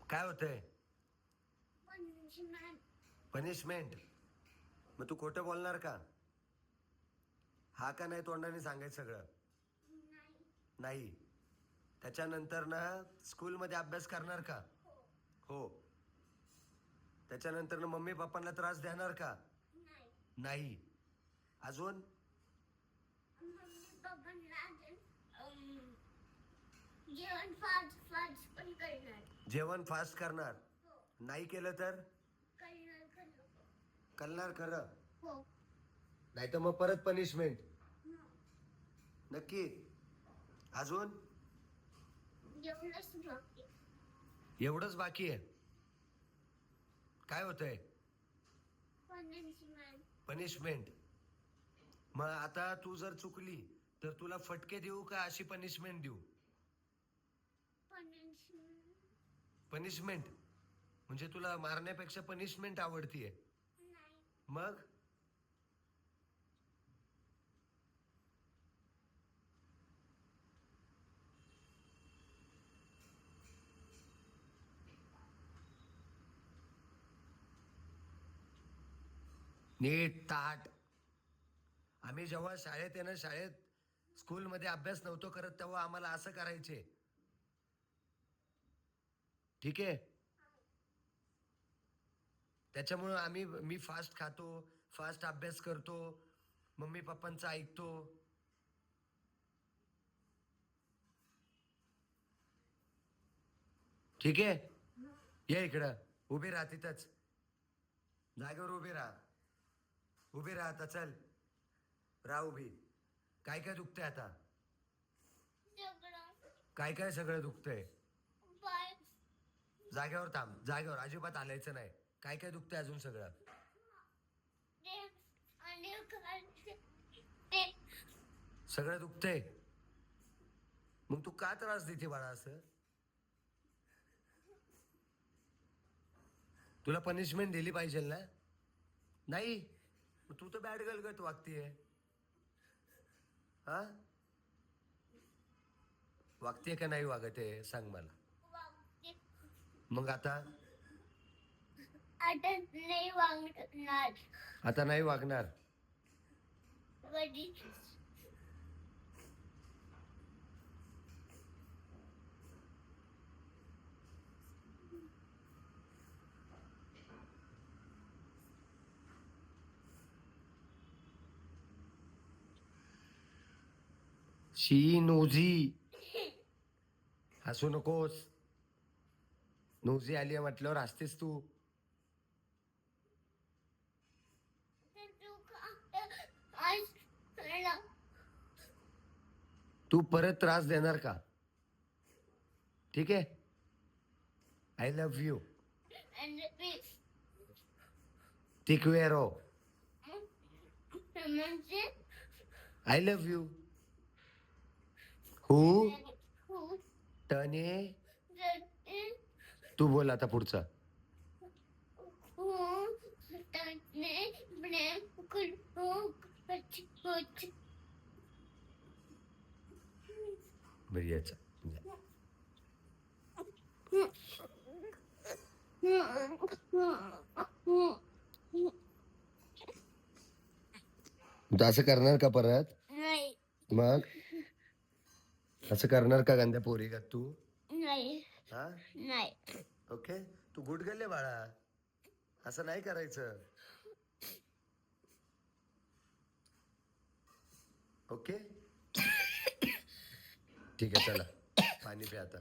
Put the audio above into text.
काय होतंय? Punishment. Punishment. मग तू खोटं बोलणार का? हा का नाही तोंडाने सांगायचं सगळं? नाही. नाही. त्याच्यानंतर ना स्कूलमध्ये अभ्यास करणार का? हो. हो. त्याच्यानंतर ना मम्मी पप्पांना त्रास देणार का? नाही. नाही. अजून? मम्मी पप्पांना जेवण फास्ट फास्ट पण करणार. जेवण फास्ट करणार. हो. नाही केलं तर? करणार खरं. करणार खरं? हो. नाही तर मग परत पनिशमेंट. No. नक्की? अजून? जेवणच बाकी. एवढंच बाकी आहे? काय होतंय? पनिशमेंट. पनिशमेंट. मग आता तू जर चुकली तर तुला फटके देऊ का अशी पनिशमेंट देऊ? पनिशमेंट. पनिशमेंट म्हणजे तुला मारण्यापेक्षा पनिशमेंट आवडतीये? नाही. मग? नीट ताट. आम्ही जेव्हा शाळेत आहे ना, शाळेत स्कूलमध्ये अभ्यास नव्हतो करत तेव्हा आम्हाला असं करायचे. ठीक आहे? त्याच्यामुळं मी फास्ट खातो, फास्ट अभ्यास करतो, मम्मी पप्पांचं ऐकतो. ठीक आहे? ये इकडं. उभी राहा तिथंच. जागेवर उभी राहा. उभी राहा आता, चल. राहा उभी. काय काय दुखतंय आता? सगळं. काय काय सगळं दुखतंय? पाय. जागेवर थांब. जागेवर अजिबात हालायचं नाही. काय काय दुखतंय अजून सगळं? ते आणि खालचे ते. सगळं दुखतंय? मग तू का त्रास देते बाळा असं? तुला पनिशमेंट दिली पाहिजे ना? नाही. मग तू तर बॅड गलगत वागतीये. हा? वागते का नाही वागत आहे सांग मला. वागते. मग आता? आता नाही वागणार. आता नाही वागणार. कधी. शी नोझी. हसू नकोस. नोझी आली म्हटल्यावर हसतेस तू. तर तू का आज मला तू परत त्रास देणार का? ठीक आहे? I love you. आणि तिकवेरो. म्हणजे आय लव्ह यू. हू खूप टने. जडते. तू बोल आता पुढचं. खूप तने प्रेम करू होत. भैयाचा. तू असं करणार का परत? नाही. मग असं करणार का गंध्या पोरी का तू? नाही. हा? नाही. ओके. तू गुडगल्ले बाळा. असं नाही करायचं. ओके. ठीक आहे चला पाणी प्या आता.